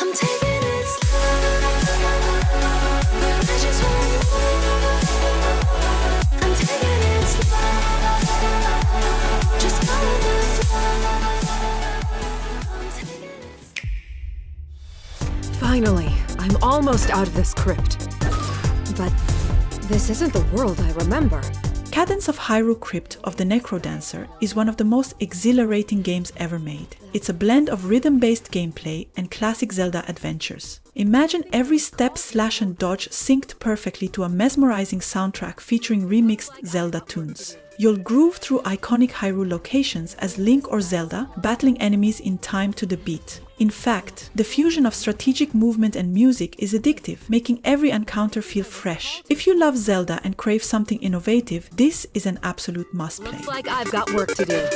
I'm taking it slow, but I just want more. I'm taking it slow, just follow the flow. I'm taking it slow. Finally, I'm almost out of this crypt. But this isn't the world I remember. Cadence of Hyrule Crypt of the Necrodancer is one of the most exhilarating games ever made. It's a blend of rhythm-based gameplay and classic Zelda adventures. Imagine every step, slash and dodge synced perfectly to a mesmerizing soundtrack featuring remixed Zelda tunes. You'll groove through iconic Hyrule locations as Link or Zelda, battling enemies in time to the beat. In fact, the fusion of strategic movement and music is addictive, making every encounter feel fresh. If you love Zelda and crave something innovative, this is an absolute must-play. Looks like I've got work to do.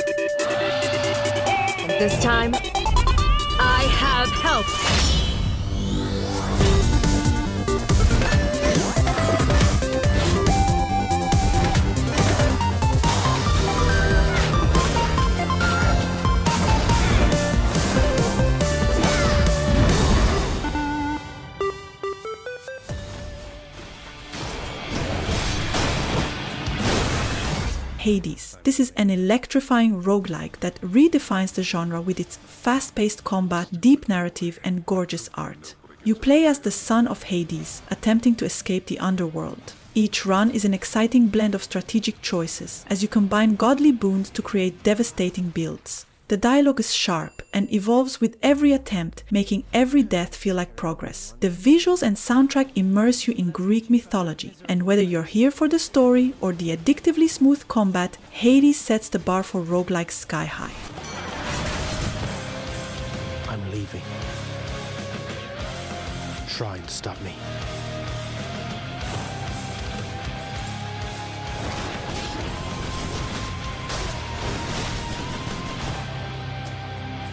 And this time, I have help. Hades. This is an electrifying roguelike that redefines the genre with its fast-paced combat, deep narrative, and gorgeous art. You play as the son of Hades, attempting to escape the underworld. Each run is an exciting blend of strategic choices, as you combine godly boons to create devastating builds. The dialogue is sharp and evolves with every attempt, making every death feel like progress. The visuals and soundtrack immerse you in Greek mythology, and whether you're here for the story or the addictively smooth combat, Hades sets the bar for roguelikes sky high. I'm leaving. Try and stop me.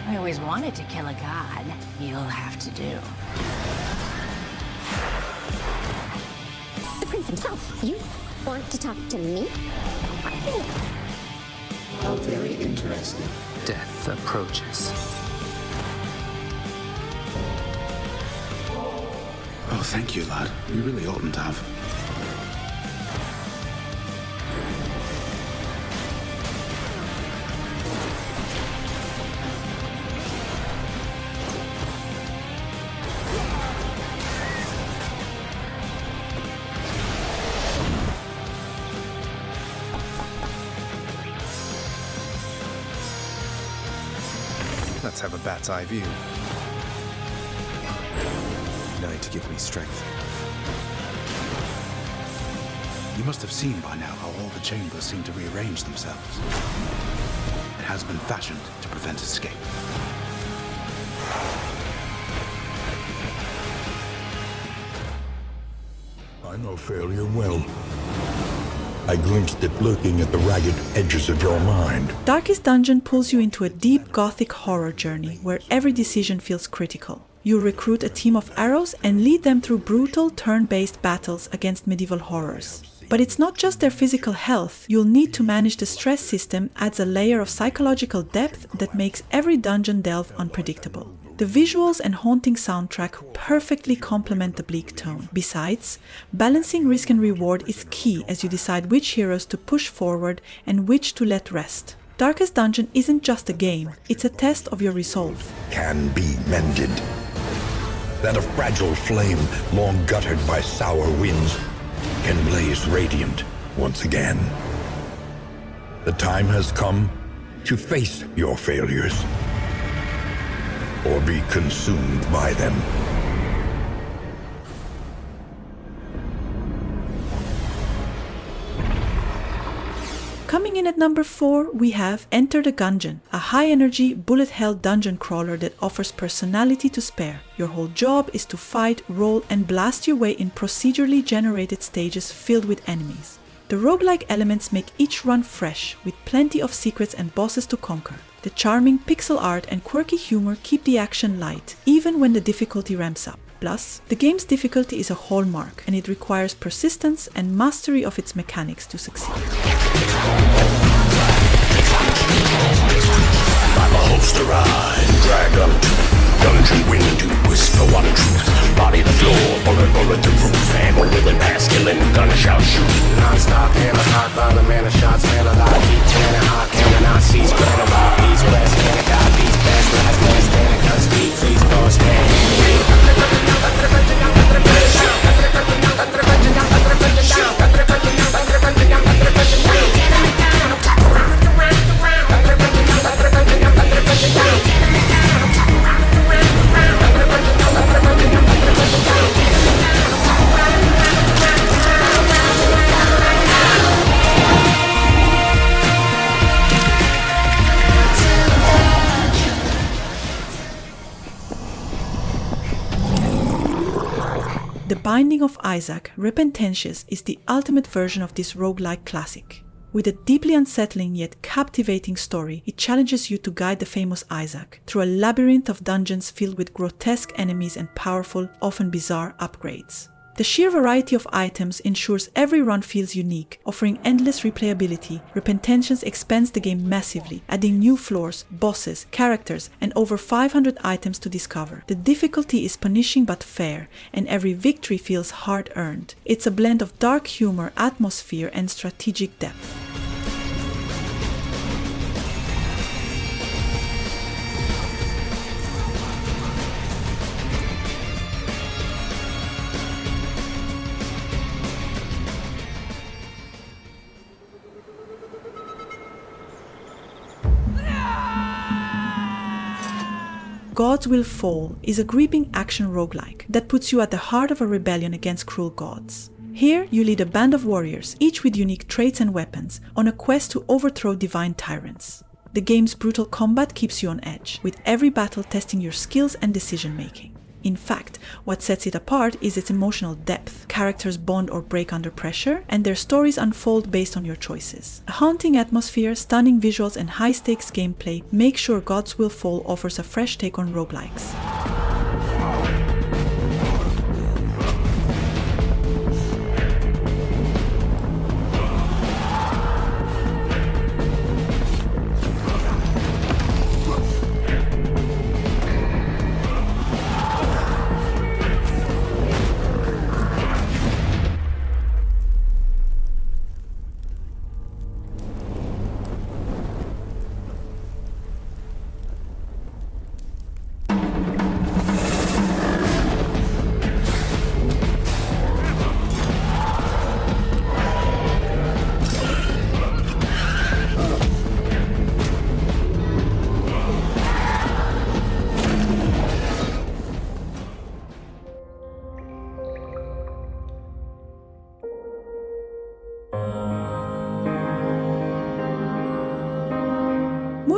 I always wanted to kill a god. You'll have to do. The prince himself. You want to talk to me? How very interesting. Death approaches. Oh, thank you, lad. You really oughtn't to have. Let's have a bat's eye view. 9 to give me strength. You must have seen by now how all the chambers seem to rearrange themselves. It has been fashioned to prevent escape. I know failure well. I glimpsed it lurking at the ragged edges of your mind. Darkest Dungeon pulls you into a deep gothic horror journey where every decision feels critical. You recruit a team of arrows and lead them through brutal turn-based battles against medieval horrors. But it's not just their physical health. You'll need to manage the stress system adds a layer of psychological depth that makes every dungeon delve unpredictable. The visuals and haunting soundtrack perfectly complement the bleak tone. Besides, balancing risk and reward is key as you decide which heroes to push forward and which to let rest. Darkest Dungeon isn't just a game, it's a test of your resolve. Can be mended. That a fragile flame, long guttered by sour winds, can blaze radiant once again. The time has come to face your failures, or be consumed by them. Coming in at number 4, we have Enter the Gungeon, a high-energy, bullet-hell dungeon crawler that offers personality to spare. Your whole job is to fight, roll, and blast your way in procedurally generated stages filled with enemies. The roguelike elements make each run fresh, with plenty of secrets and bosses to conquer. The charming pixel art and quirky humor keep the action light, even when the difficulty ramps up. Plus, the game's difficulty is a hallmark, and it requires persistence and mastery of its mechanics to succeed. I'm a holster I drag up to dungeon window, whisper shall shoot. Non-stop, hammer, hot, violent manner, shots, man, alive, keep tanning, hot, camera, not cease, grand about, east, west, Canada, beast, best, last man standing, gun speed, please, don't stand. The Binding of Isaac, Repententious is the ultimate version of this roguelike classic. With a deeply unsettling yet captivating story, it challenges you to guide the famous Isaac through a labyrinth of dungeons filled with grotesque enemies and powerful, often bizarre upgrades. The sheer variety of items ensures every run feels unique, offering endless replayability. Repententious expands the game massively, adding new floors, bosses, characters, and over 500 items to discover. The difficulty is punishing but fair, and every victory feels hard-earned. It's a blend of dark humor, atmosphere, and strategic depth. Gods Will Fall is a gripping action roguelike that puts you at the heart of a rebellion against cruel gods. Here, you lead a band of warriors, each with unique traits and weapons, on a quest to overthrow divine tyrants. The game's brutal combat keeps you on edge, with every battle testing your skills and decision-making. In fact, what sets it apart is its emotional depth. Characters bond or break under pressure, and their stories unfold based on your choices. A haunting atmosphere, stunning visuals, and high-stakes gameplay make sure Gods Will Fall offers a fresh take on roguelikes.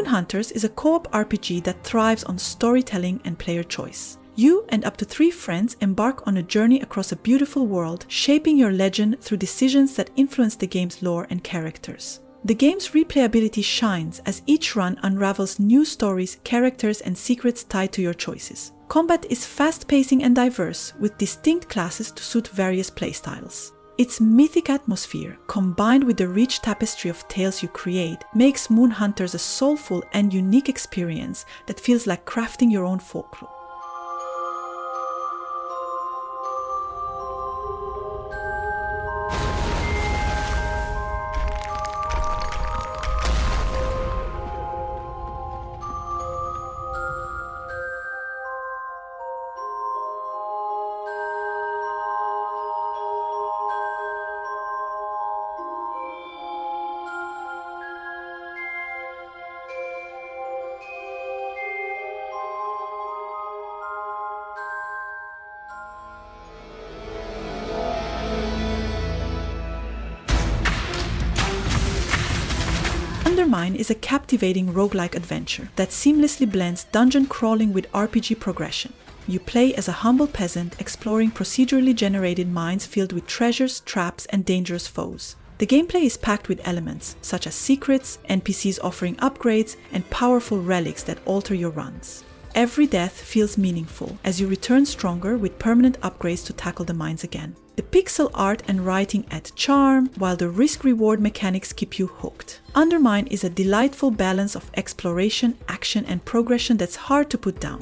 Hunters is a co-op RPG that thrives on storytelling and player choice. You and up to 3 friends embark on a journey across a beautiful world, shaping your legend through decisions that influence the game's lore and characters. The game's replayability shines as each run unravels new stories, characters, and secrets tied to your choices. Combat is fast-pacing and diverse, with distinct classes to suit various playstyles. Its mythic atmosphere, combined with the rich tapestry of tales you create, makes Moon Hunters a soulful and unique experience that feels like crafting your own folklore. Undermine is a captivating roguelike adventure that seamlessly blends dungeon crawling with RPG progression. You play as a humble peasant exploring procedurally generated mines filled with treasures, traps, and dangerous foes. The gameplay is packed with elements such as secrets, NPCs offering upgrades, and powerful relics that alter your runs. Every death feels meaningful as you return stronger with permanent upgrades to tackle the mines again. The pixel art and writing add charm, while the risk-reward mechanics keep you hooked. Undermine is a delightful balance of exploration, action, and progression that's hard to put down.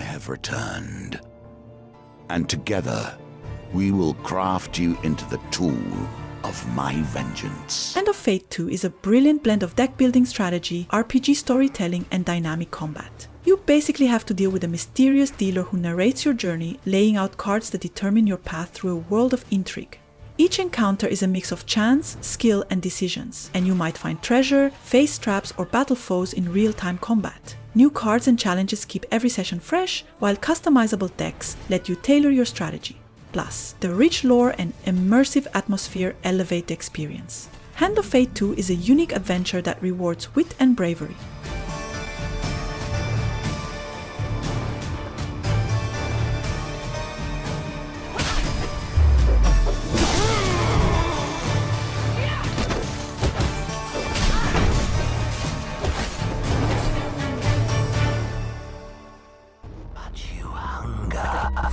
have returned. And together, we will craft you into the tool of my vengeance. End of Fate 2 is a brilliant blend of deck-building strategy, RPG storytelling, and dynamic combat. You basically have to deal with a mysterious dealer who narrates your journey, laying out cards that determine your path through a world of intrigue. Each encounter is a mix of chance, skill, and decisions, and you might find treasure, face traps, or battle foes in real-time combat. New cards and challenges keep every session fresh, while customizable decks let you tailor your strategy. Plus, the rich lore and immersive atmosphere elevate the experience. Hand of Fate 2 is a unique adventure that rewards wit and bravery.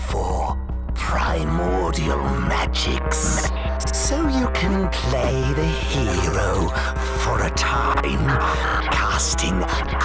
For primordial magics, so you can play the hero for a time, casting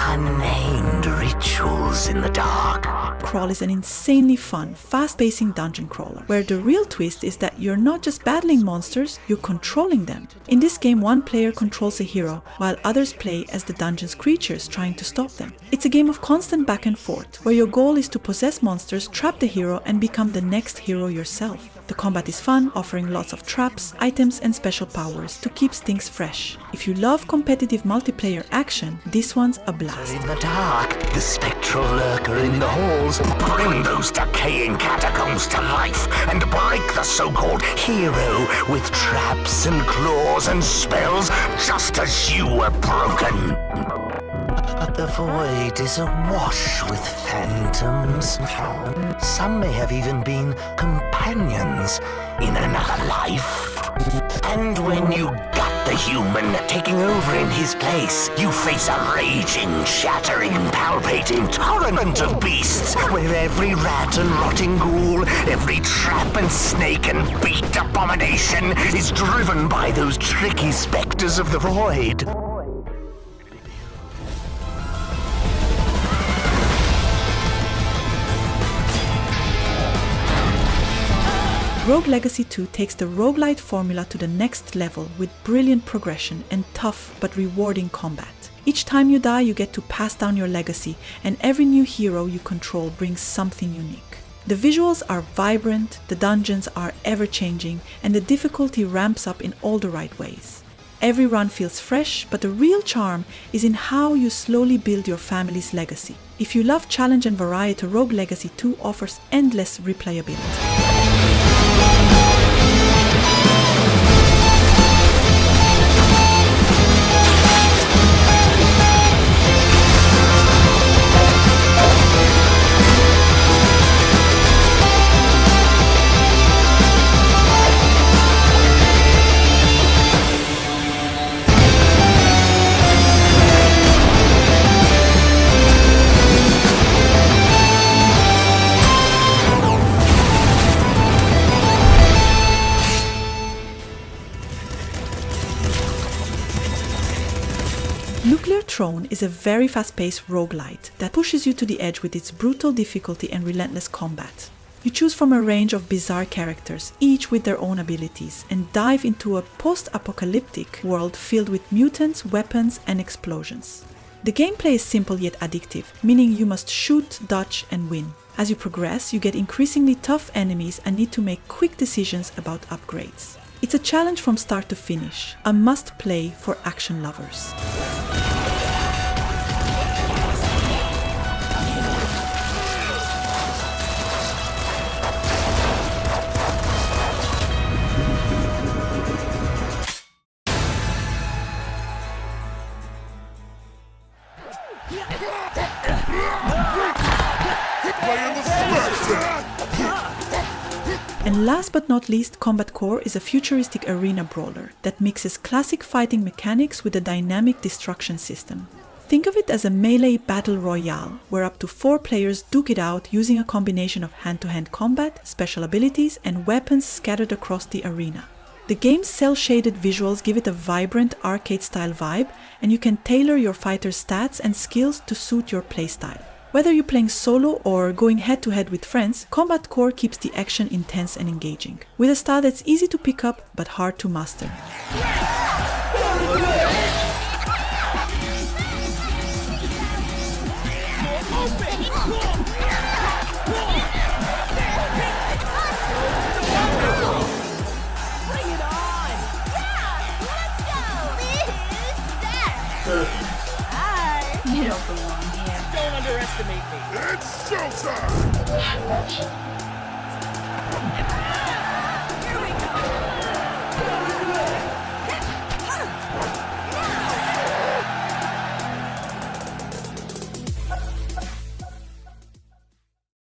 unnamed rituals in the dark. Crawl is an insanely fun, fast-pacing dungeon crawler, where the real twist is that you're not just battling monsters, you're controlling them. In this game, one player controls a hero, while others play as the dungeon's creatures trying to stop them. It's a game of constant back and forth, where your goal is to possess monsters, trap the hero, and become the next hero yourself. The combat is fun, offering lots of traps, items, and special powers to keep things fresh. If you love competitive multiplayer action, this one's a blast. In the dark, the spectral lurker in the halls, bring those decaying catacombs to life and break the so-called hero with traps and claws and spells, just as you were broken. But the void is awash with phantoms. Some may have even been companions in another life. And when you got the human taking over in his place, you face a raging, shattering, palpating torrent of beasts, where every rat and rotting ghoul, every trap and snake and beaked abomination is driven by those tricky specters of the void. Rogue Legacy 2 takes the roguelite formula to the next level with brilliant progression and tough but rewarding combat. Each time you die, you get to pass down your legacy, and every new hero you control brings something unique. The visuals are vibrant, the dungeons are ever-changing, and the difficulty ramps up in all the right ways. Every run feels fresh, but the real charm is in how you slowly build your family's legacy. If you love challenge and variety, Rogue Legacy 2 offers endless replayability. Nuclear Throne is a very fast-paced roguelite that pushes you to the edge with its brutal difficulty and relentless combat. You choose from a range of bizarre characters, each with their own abilities, and dive into a post-apocalyptic world filled with mutants, weapons, and explosions. The gameplay is simple yet addictive, meaning you must shoot, dodge, and win. As you progress, you get increasingly tough enemies and need to make quick decisions about upgrades. It's a challenge from start to finish, a must-play for action lovers. And last but not least, Combat Core is a futuristic arena brawler that mixes classic fighting mechanics with a dynamic destruction system. Think of it as a melee battle royale, where up to 4 players duke it out using a combination of hand-to-hand combat, special abilities, and weapons scattered across the arena. The game's cel-shaded visuals give it a vibrant arcade-style vibe, and you can tailor your fighter's stats and skills to suit your playstyle. Whether you're playing solo or going head-to-head with friends, Combat Core keeps the action intense and engaging, with a style that's easy to pick up but hard to master. You don't belong here. Don't underestimate me. It's showtime!